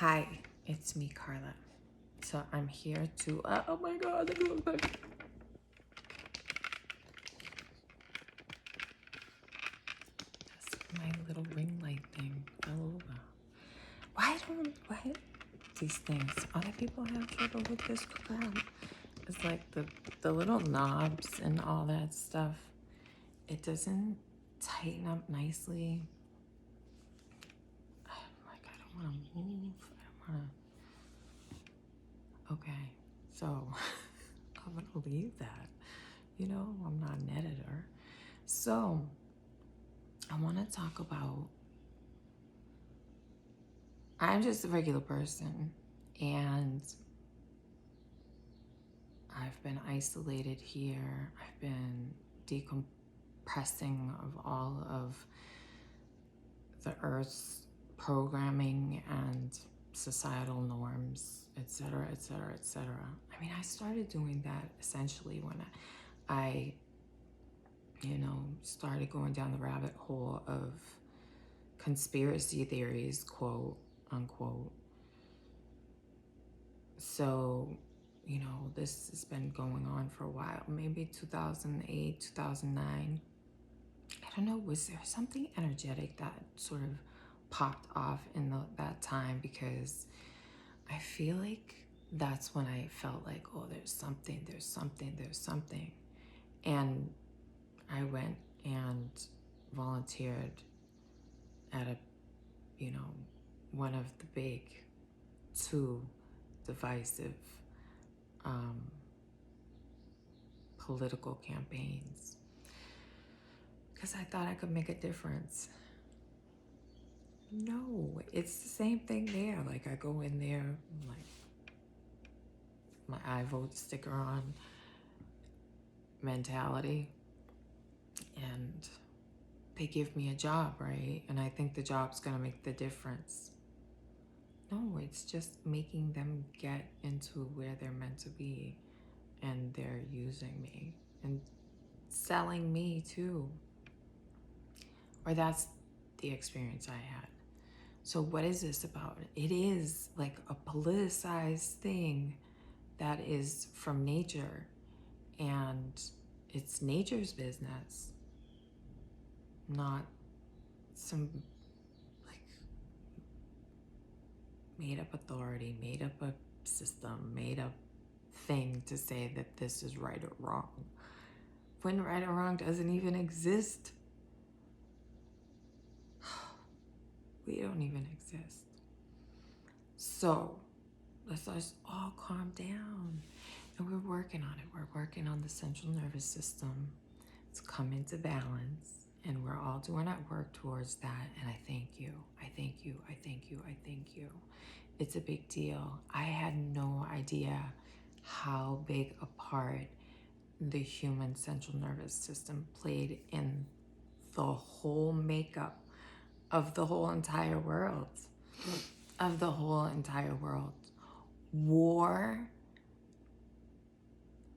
Hi, it's me, Carla. So I'm here to, oh my God, that's so exciting. That's my little ring light thing fell over. Why these things? Other people have trouble with this crap. It's like the little knobs and all that stuff. It doesn't tighten up nicely. Like, I don't want to move. I don't want to. Okay, so I'm going to leave that. You know, I'm not an editor. So I want to talk about, I'm just a regular person and I've been isolated here. I've been decompressing of all of the earth's programming and societal norms, etc., etc., etc. I mean, I started doing that essentially when I started going down the rabbit hole of conspiracy theories, quote unquote. So, this has been going on for a while, maybe 2008, 2009. I don't know, was there something energetic that sort of popped off in that time? Because I feel like that's when I felt like, oh, there's something. And I went and volunteered at one of the big two divisive political campaigns because I thought I could make a difference. No, it's the same thing there. Like, I go in there, like, my I vote sticker on mentality, and they give me a job, right? And I think the job's gonna make the difference. No, it's just making them get into where they're meant to be, and they're using me and selling me too. Or that's the experience I had. So what is this about? It is like a politicized thing that is from nature, and it's nature's business, not some like made up authority, made up a system, made up thing to say that this is right or wrong, when right or wrong doesn't even exist. We don't even exist. So let's just all calm down. And we're working on it. We're working on the central nervous system. It's come into balance. And we're all doing our work towards that. And I thank you. I thank you. I thank you. I thank you. It's a big deal. I had no idea how big a part the human central nervous system played in the whole makeup of the whole entire world. Of the whole entire world. War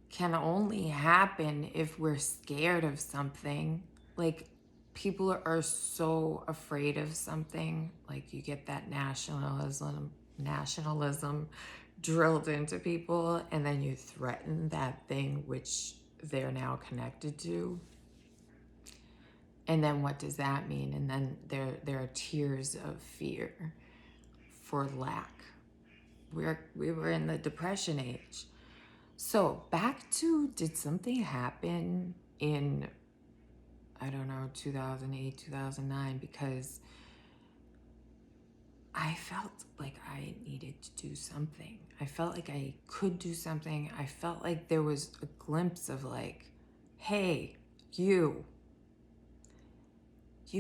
can only happen if we're scared of something. Like, people are so afraid of something. Like, you get that nationalism drilled into people, and then you threaten that thing which they're now connected to. And then what does that mean? And then there are tears of fear for lack. We were in the Depression age. So back to, did something happen in, I don't know, 2008, 2009? Because I felt like I needed to do something. I felt like I could do something. I felt like there was a glimpse of like, hey, you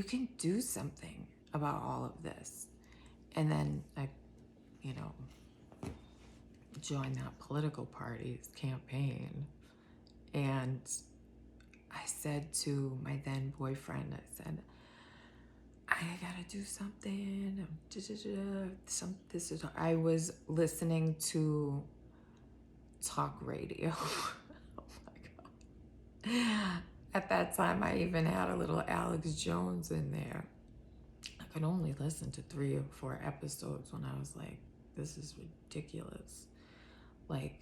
can do something about all of this. And then I, joined that political party's campaign. And I said to my then boyfriend, I said, I gotta do something. I was listening to talk radio. Oh my God. At that time, I even had a little Alex Jones in there. I could only listen to 3 or 4 episodes when I was like, this is ridiculous. Like,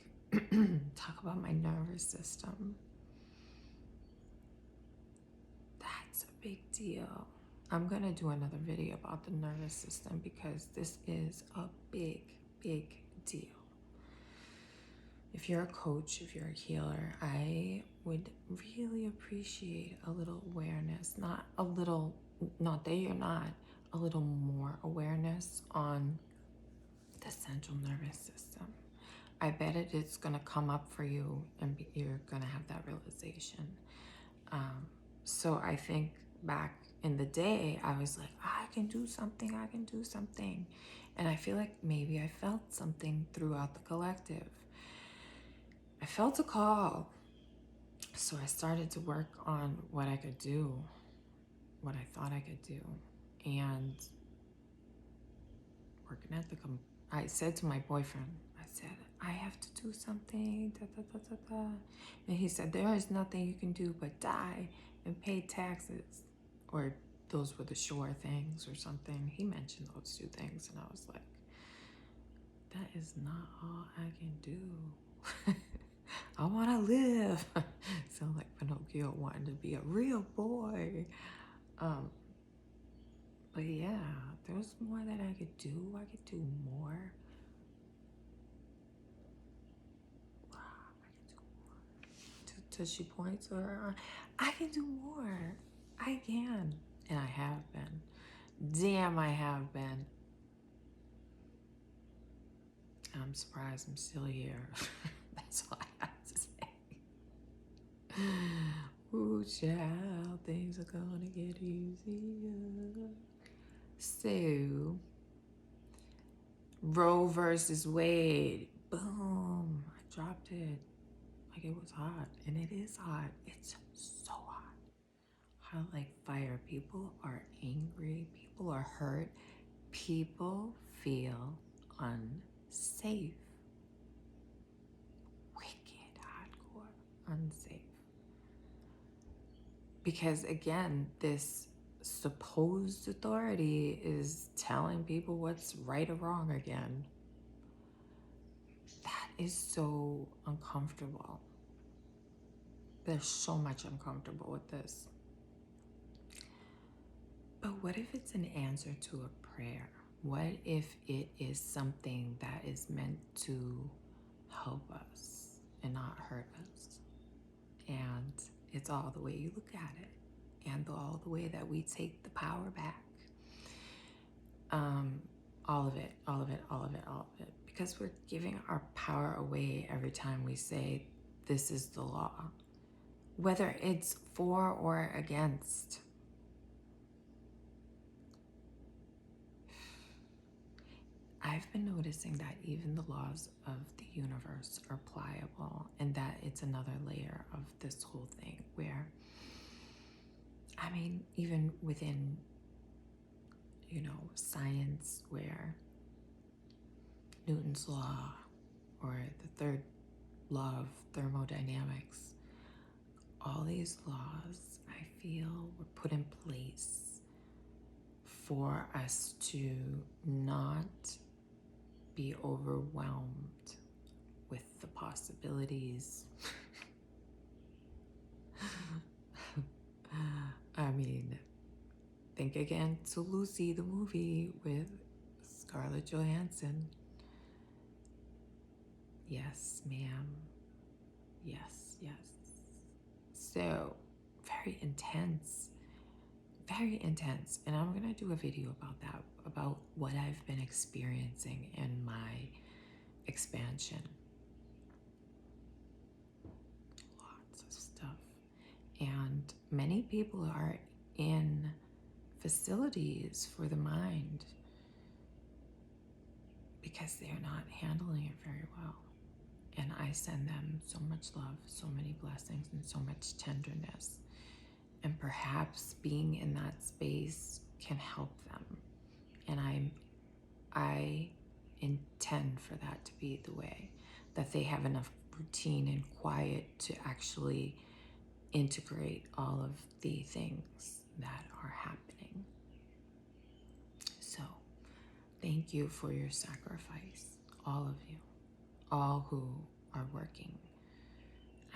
talk about my nervous system. That's a big deal. I'm gonna do another video about the nervous system because this is a big, big deal. If you're a coach, if you're a healer, I would really appreciate a little awareness, not that you're not, a little more awareness on the central nervous system. I bet it's gonna come up for you and you're gonna have that realization. So I think back in the day, I was like, I can do something. And I feel like maybe I felt something throughout the collective. I felt a call. So I started to work on what I could do, what I thought I could do. And working at I said to my boyfriend, I said, I have to do something, da, da, da, da, da. And he said, there is nothing you can do but die and pay taxes. Or those were the sure things or something. He mentioned those 2 things. And I was like, that is not all I can do. I want to live. Sound like Pinocchio wanting to be a real boy. But yeah, there's more that I could do. I could do more. She points to her. I can do more. I can. And I have been. Damn, I have been. I'm surprised I'm still here. That's all I have to say. Ooh, child, things are gonna get easier. So, Roe versus Wade. Boom. I dropped it. Like it was hot. And it is hot. It's so hot. Hot like fire. People are angry. People are hurt. People feel unsafe. Wicked hardcore. Unsafe. Because again, this supposed authority is telling people what's right or wrong again. That is so uncomfortable. There's so much uncomfortable with this. But what if it's an answer to a prayer? What if it is something that is meant to help us and not hurt us? And it's all the way you look at it, and all the way that we take the power back. All of it. Because we're giving our power away every time we say, this is the law. Whether it's for or against. I've been noticing that even the laws of the universe are pliable, and that it's another layer of this whole thing where, I mean, even within, science, where Newton's law or the 3rd law of thermodynamics, all these laws, I feel, were put in place for us to not be overwhelmed with the possibilities. I mean, think again to Lucy, the movie with Scarlett Johansson. Yes, ma'am. Yes. So, very intense. And I'm going to do a video about that, about what I've been experiencing in my expansion. Lots of stuff. And many people are in facilities for the mind because they're not handling it very well. And I send them so much love, so many blessings, and so much tenderness. And perhaps being in that space can help them. And I intend for that to be the way, that they have enough routine and quiet to actually integrate all of the things that are happening. Thank you for your sacrifice, all of you, all who are working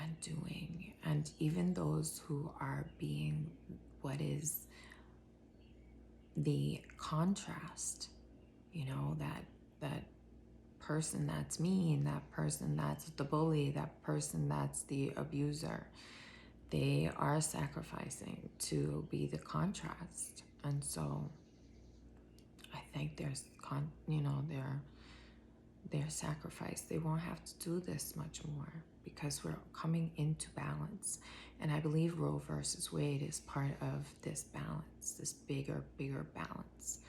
and doing, and even those who are being what is the contrast, that person that's mean, that person that's the bully, that person that's the abuser. They are sacrificing to be the contrast. And so I think their sacrifice. They won't have to do this much more because we're coming into balance. And I believe Roe versus Wade is part of this balance, this bigger balance.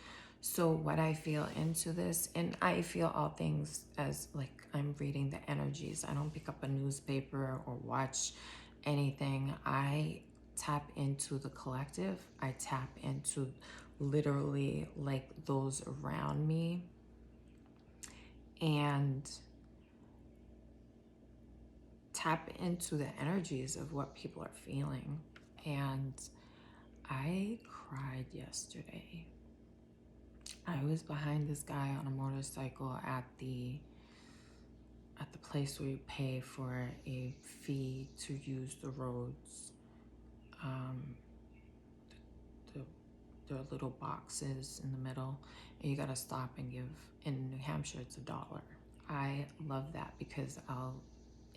So what I feel into this, and I feel all things as like I'm reading the energies. I don't pick up a newspaper or watch anything. I tap into the collective. I tap into literally like those around me and tap into the energies of what people are feeling. And I cried yesterday. I was behind this guy on a motorcycle at the place where you pay for a fee to use the roads. The, there are little boxes in the middle, and you gotta stop and give. In New Hampshire, it's $1. I love that because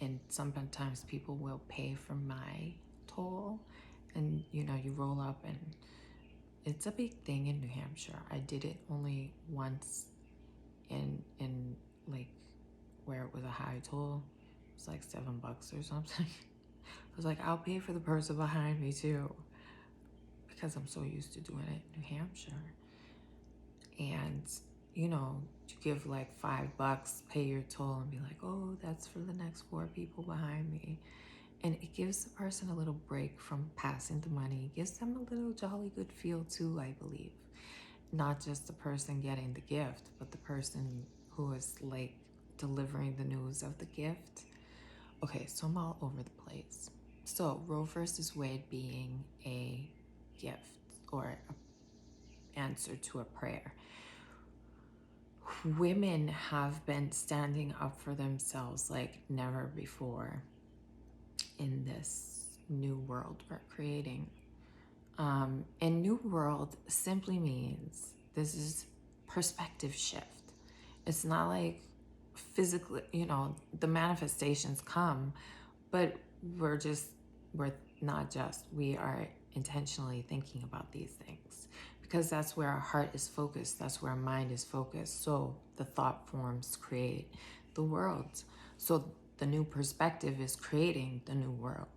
and sometimes people will pay for my toll, and you roll up, and it's a big thing in New Hampshire. I did it only once in like where it was a high toll. It was like $7 or something. I was like, I'll pay for the person behind me too, because I'm so used to doing it in New Hampshire. And you give like $5, pay your toll, and be like, oh, that's for the next 4 people behind me. And it gives the person a little break from passing the money. It gives them a little jolly good feel too, I believe. Not just the person getting the gift, but the person who is like delivering the news of the gift. Okay, so I'm all over the place. So Roe versus Wade being a gift or an answer to a prayer. Women have been standing up for themselves like never before in this new world we're creating. And new world simply means this is perspective shift. It's not like physically, the manifestations come, but we're not just, we are intentionally thinking about these things because that's where our heart is focused. That's where our mind is focused. So the thought forms create the world. So the new perspective is creating the new world,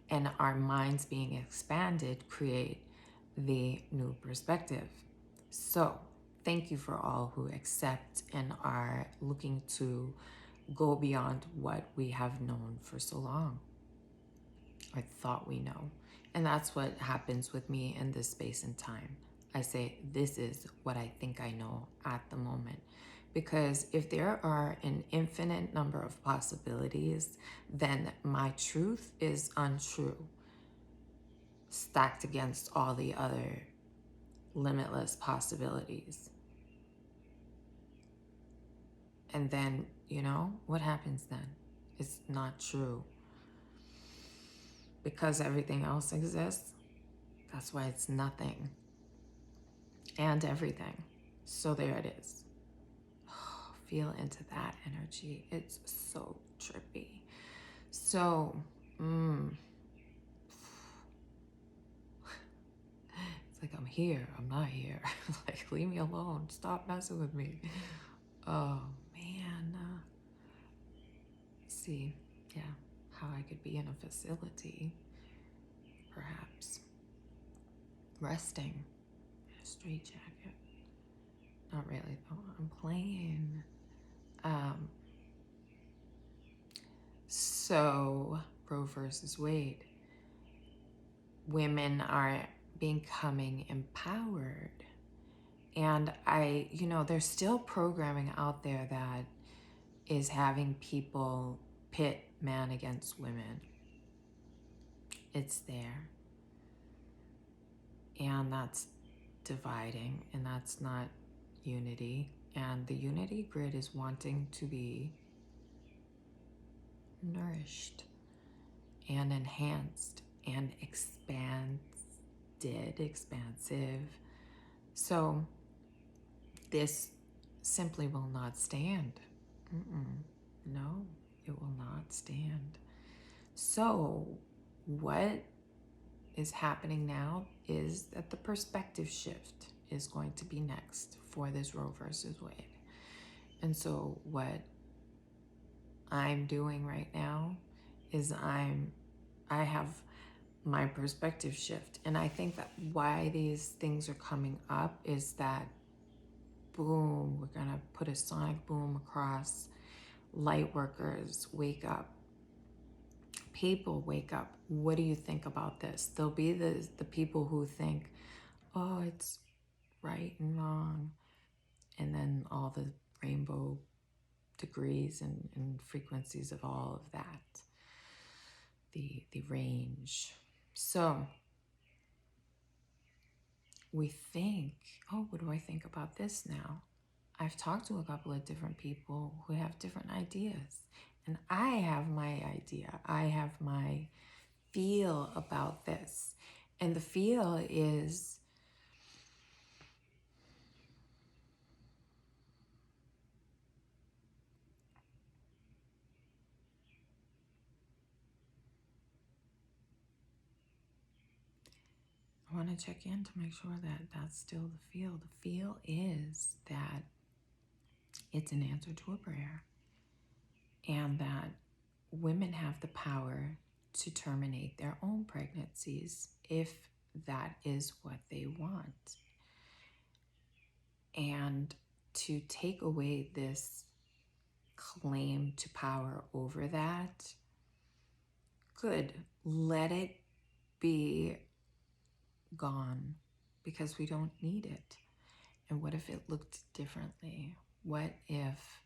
and our minds being expanded create the new perspective. So thank you for all who accept and are looking to go beyond what we have known for so long or thought we know. And that's what happens with me in this space and time. I say, this is what I think I know at the moment. Because if there are an infinite number of possibilities, then my truth is untrue, stacked against all the other limitless possibilities. And then, what happens then? It's not true. Because everything else exists, that's why it's nothing and everything. So there it is. Feel into that energy. It's so trippy. So, it's like I'm here, I'm not here. Like, leave me alone. Stop messing with me. Oh, man. See, yeah, how I could be in a facility, perhaps. Resting in a straitjacket. Not really, though. I'm playing. So, Roe versus Wade. Women are becoming empowered. And there's still programming out there that is having people pit man against women. It's there. And that's dividing, and that's not unity. And the unity grid is wanting to be nourished and enhanced and expansive. So this simply will not stand. No, it will not stand. So what is happening now is that the perspective shift is going to be next for this Roe versus Wade. And so what I'm doing right now is I have my perspective shift. And I think that why these things are coming up is that boom, we're gonna put a sonic boom across. Light workers, wake up. People, wake up. What do you think about this? There'll be the people who think, oh, it's right and wrong. And then all the rainbow degrees and frequencies of all of that, the range. So we think, oh, what do I think about this now? I've talked to a couple of different people who have different ideas. And I have my idea. I have my feel about this. And the feel is I want to check in to make sure that that's still the feel. The feel is that it's an answer to a prayer and that women have the power to terminate their own pregnancies if that is what they want. And to take away this claim to power over that, good, let it be gone because we don't need it. And what if it looked differently? What if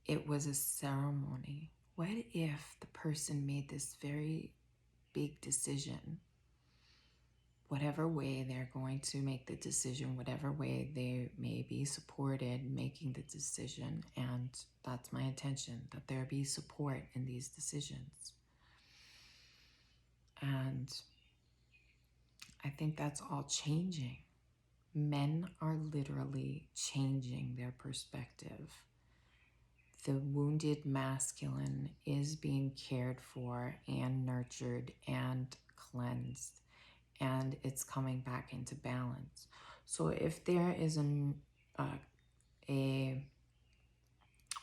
it was a ceremony? What if the person made this very big decision? Whatever way they're going to make the decision, whatever way they may be supported making the decision, and that's my intention, that there be support in these decisions. And I think that's all changing. Men are literally changing their perspective. The wounded masculine is being cared for and nurtured and cleansed, and it's coming back into balance. So if there is a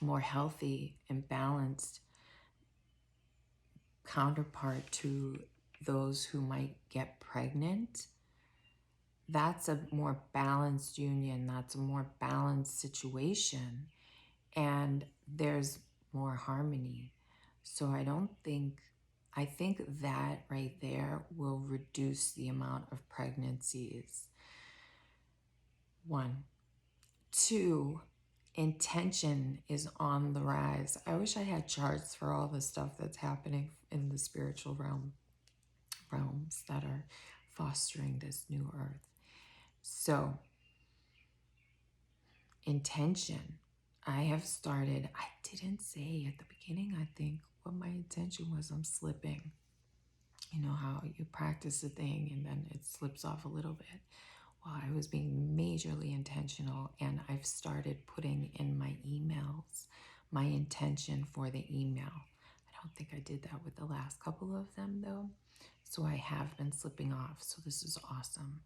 more healthy and balanced counterpart to those who might get pregnant, that's a more balanced union, that's a more balanced situation, and there's more harmony. So I think that right there will reduce the amount of pregnancies. 1. 2, intention is on the rise. I wish I had charts for all the stuff that's happening in the spiritual realms that are fostering this new earth. So, intention. I have started, I didn't say at the beginning, I think, what my intention was. I'm slipping. You know how you practice a thing and then it slips off a little bit. Well, I was being majorly intentional, and I've started putting in my emails my intention for the email. I don't think I did that with the last couple of them though. So I have been slipping off. So this is awesome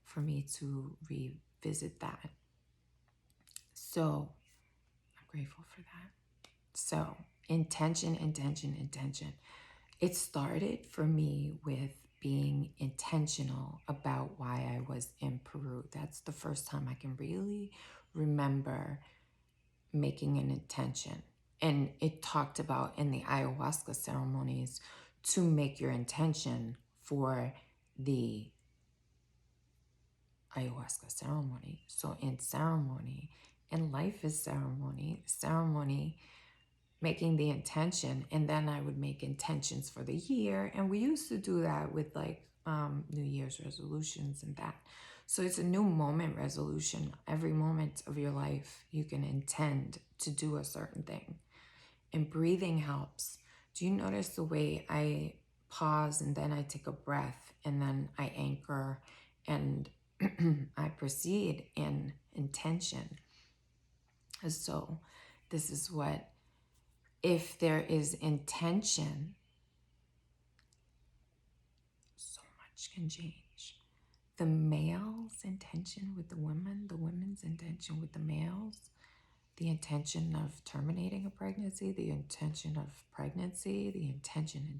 for me to revisit that. So I'm grateful for that. So intention. It started for me with being intentional about why I was in Peru. That's the first time I can really remember making an intention. And it talked about in the ayahuasca ceremonies to make your intention for the ayahuasca ceremony. So in ceremony, and life is ceremony, making the intention, and then I would make intentions for the year. And we used to do that with like New Year's resolutions and that. So it's a new moment resolution. Every moment of your life, you can intend to do a certain thing. And breathing helps. Do you notice the way I pause and then I take a breath and then I anchor and I proceed in intention? So this is what, if there is intention, so much can change. The male's intention with the women, the women's intention with the males, the intention of terminating a pregnancy, the intention of pregnancy, the intention.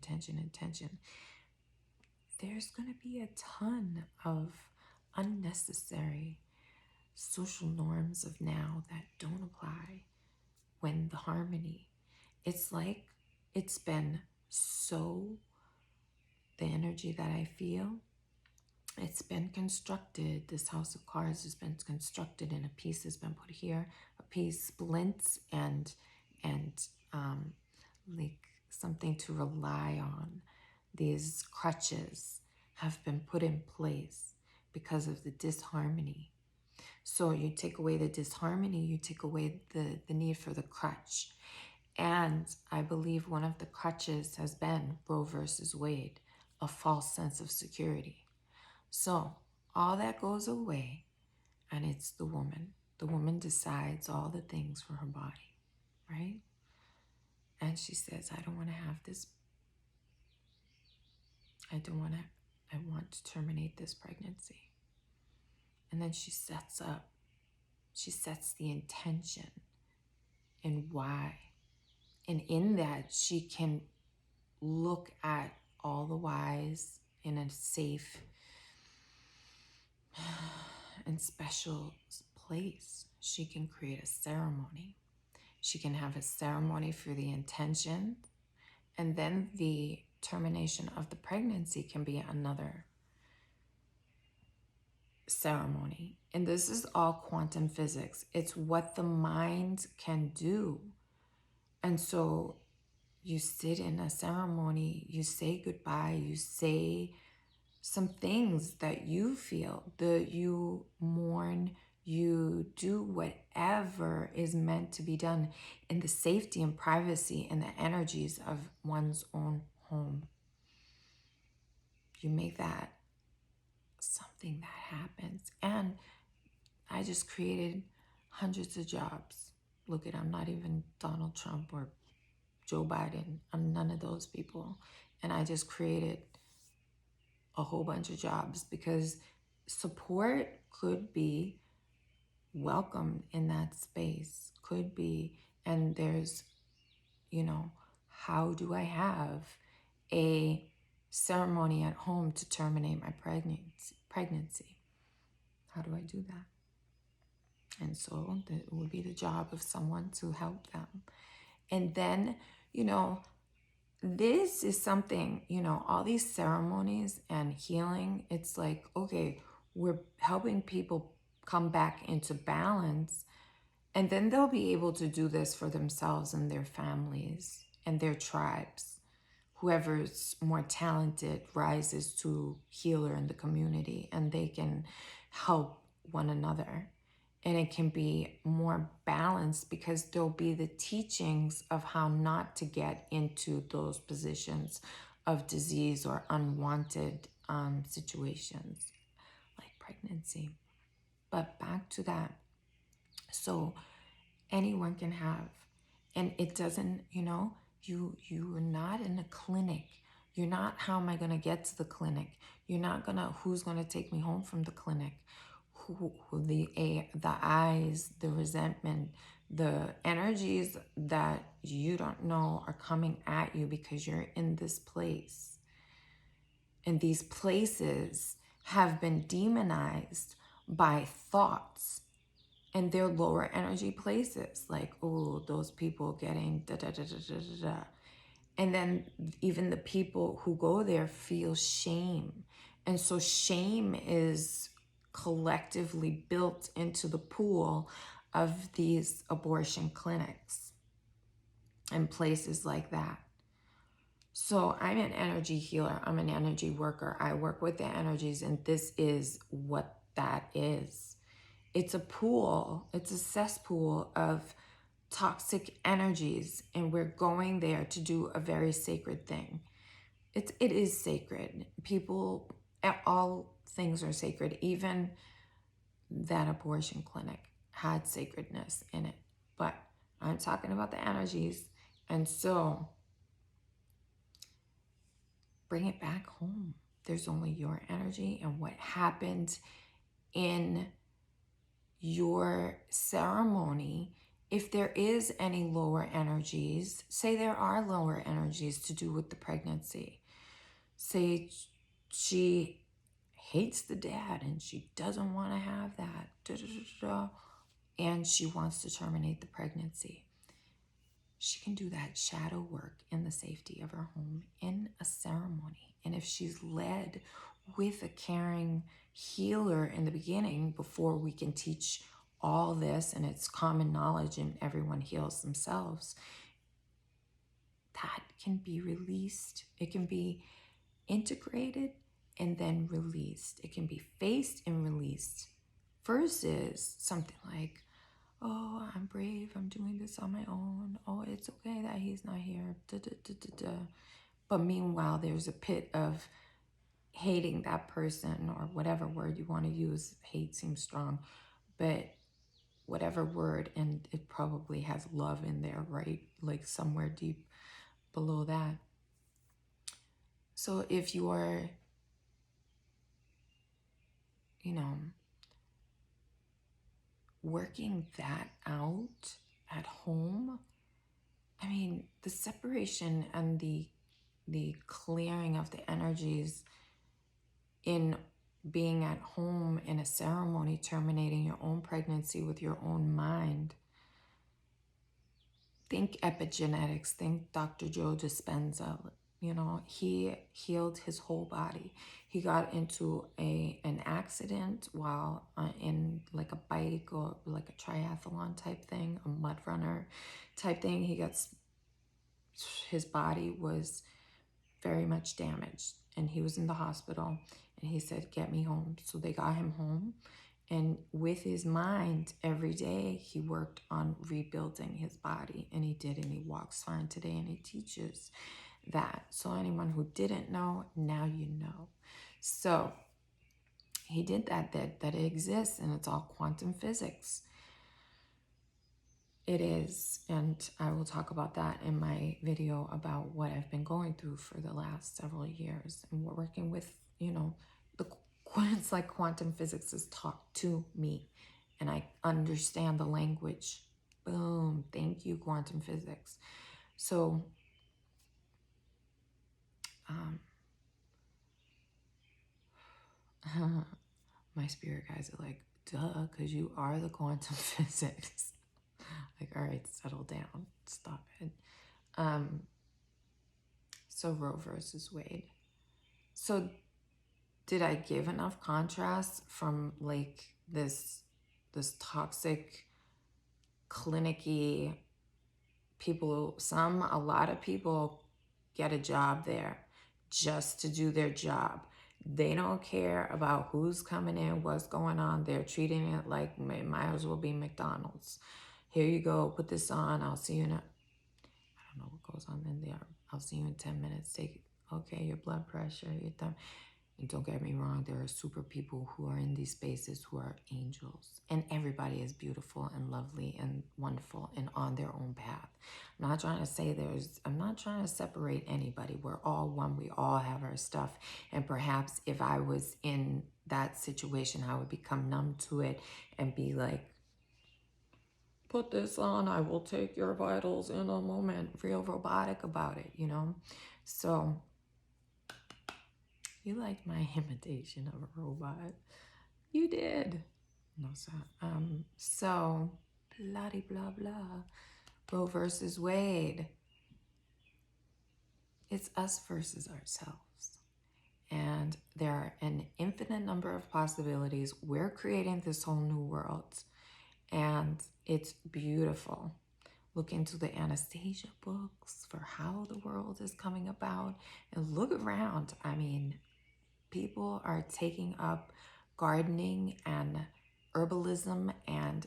There's going to be a ton of unnecessary social norms of now that don't apply when the harmony. It's like it's been so, the energy that I feel, it's been constructed. This house of cards has been constructed, and a piece has been put here, a piece splints, and like something to rely on. These crutches have been put in place because of the disharmony. So you take away the disharmony, you take away the need for the crutch. And I believe one of the crutches has been Roe versus Wade, a false sense of security. So all that goes away, and it's the woman. The woman decides all the things for her body, right? And she says, I don't want to have this. I want to terminate this pregnancy. And then she sets the intention and why. And in that, she can look at all the whys in a safe and special place. She can create a ceremony. She can have a ceremony for the intention, and then the termination of the pregnancy can be another ceremony. And this is all quantum physics. It's what the mind can do. And so you sit in a ceremony, you say goodbye, you say some things that you feel, you mourn, you do whatever is meant to be done in the safety and privacy and the energies of one's own home. You make that something that happens. And I just created hundreds of jobs. Look at, I'm not even Donald Trump or Joe Biden. I'm none of those people. And I just created a whole bunch of jobs because support could be welcome in that space, could be. And there's, how do I have a ceremony at home to terminate my pregnancy? How do I do that? And so it would be the job of someone to help them. And then, this is something, all these ceremonies and healing, it's like, okay, we're helping people come back into balance, and then they'll be able to do this for themselves and their families and their tribes. Whoever's more talented rises to healer in the community, and they can help one another. And it can be more balanced because there'll be the teachings of how not to get into those positions of disease or unwanted situations like pregnancy. But back to that. So anyone can have, and it doesn't, you are not in a clinic. You're not, how am I going to get to the clinic? You're not going to, who's going to take me home from the clinic? The eyes, the resentment, the energies that you don't know are coming at you because you're in this place. And these places have been demonized by thoughts, and they're lower energy places, like, oh, those people getting da da da da da da da. And then even the people who go there feel shame. And so shame is collectively built into the pool of these abortion clinics and places like that. So I'm an energy healer. I'm an energy worker. I work with the energies, and this is what that is. It's a pool, it's a cesspool of toxic energies, and we're going there to do a very sacred thing. It is sacred. People, all things are sacred. Even that abortion clinic had sacredness in it. But I'm talking about the energies. And so bring it back home. There's only your energy, and what happened in your ceremony. If there is any lower energies, say there are lower energies to do with the pregnancy. Say she hates the dad and she doesn't want to have that, and she wants to terminate the pregnancy. She can do that shadow work in the safety of her home in a ceremony. And if she's led with a caring healer in the beginning, before we can teach all this, and it's common knowledge and everyone heals themselves, that can be released. It can be integrated and then released. It can be faced and released versus something like, oh, I'm brave, I'm doing this on my own. Oh, it's okay that he's not here. Da, da, da, da, da. But meanwhile, there's a pit of hating that person, or whatever word you want to use. Hate seems strong, but whatever word, and it probably has love in there, right? Like somewhere deep below that. So if you are, working that out at home, I mean, the separation and the clearing of the energies in being at home in a ceremony, terminating your own pregnancy with your own mind. Think epigenetics, think Dr. Joe Dispenza. He healed his whole body. He got into an accident while in like a bike or like a triathlon type thing, a mud runner type thing. His body was very much damaged, and he was in the hospital, and he said, get me home. So they got him home, and with his mind every day he worked on rebuilding his body, and he did, and he walks fine today, and he teaches that. So anyone who didn't know, now you know. So he did that it exists, and it's all quantum physics. It is, and I will talk about that in my video about what I've been going through for the last several years. And we're working with, it's like quantum physics is taught to me, and I understand the language. Boom, thank you, quantum physics. So, my spirit guys are like, duh, because you are the quantum physics. Like, all right, settle down, stop it. So Roe versus Wade. So did I give enough contrast from like this toxic, clinicky people? A lot of people get a job there just to do their job. They don't care about who's coming in, what's going on. They're treating it like it might as well be McDonald's. Here you go, put this on. I'll see you in I don't know what goes on in there. I'll see you in 10 minutes. Take, okay, your blood pressure, your thumb. And don't get me wrong, there are super people who are in these spaces who are angels. And everybody is beautiful and lovely and wonderful and on their own path. I'm not trying to say I'm not trying to separate anybody. We're all one. We all have our stuff. And perhaps if I was in that situation, I would become numb to it and be like, put this on, I will take your vitals in a moment. Real robotic about it, So you liked my imitation of a robot. You did. No, sir. So, bloody blah blah. Roe versus Wade. It's us versus ourselves. And there are an infinite number of possibilities. We're creating this whole new world. And it's beautiful. Look into the Anastasia books for how the world is coming about. And look around. I mean, people are taking up gardening and herbalism and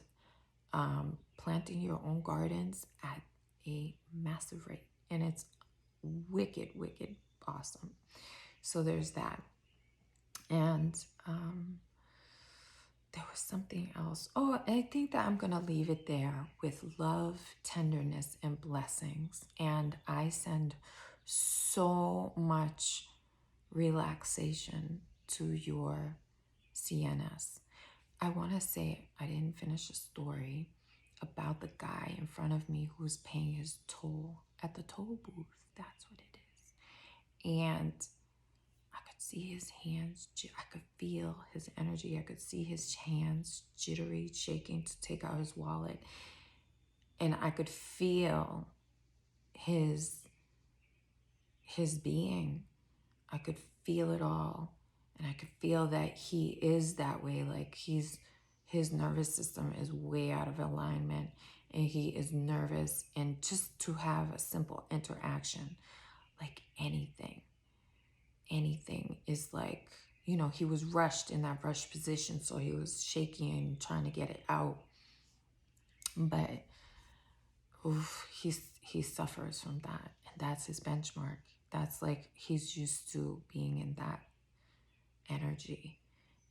planting your own gardens at a massive rate. And it's wicked, wicked awesome. So there's that. And there was something else. Oh, I think that I'm going to leave it there with love, tenderness, and blessings. And I send so much relaxation to your CNS. I want to say I didn't finish a story about the guy in front of me who's paying his toll at the toll booth. That's what it is. And I could see his hands, I could feel his energy. I could see his hands jittery, shaking to take out his wallet. And I could feel his being. I could feel it all. And I could feel that he is that way. Like his nervous system is way out of alignment and he is nervous. And just to have a simple interaction, like anything is like, you know, he was rushed in that rushed position. So he was shaking and trying to get it out. But he suffers from that. And that's his benchmark. That's like, he's used to being in that energy.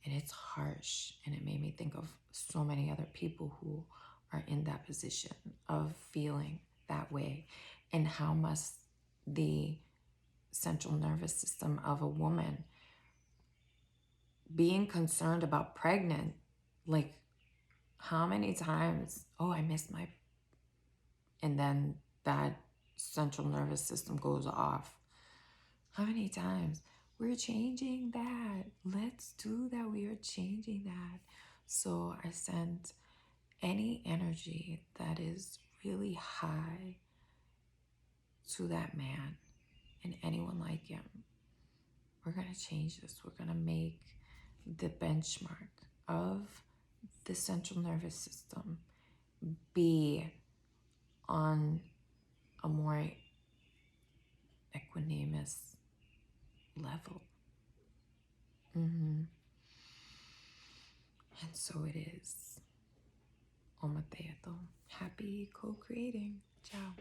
And it's harsh. And it made me think of so many other people who are in that position of feeling that way. And how must the central nervous system of a woman being concerned about pregnant, like how many times, oh, I missed my, and then that central nervous system goes off. How many times? We're changing that. Let's do that. We are changing that. So I sent any energy that is really high to that man and anyone like him. We're going to change this. We're going to make the benchmark of the central nervous system be on a more equanimous level. And so it is. Omateato. Happy co-creating. Ciao.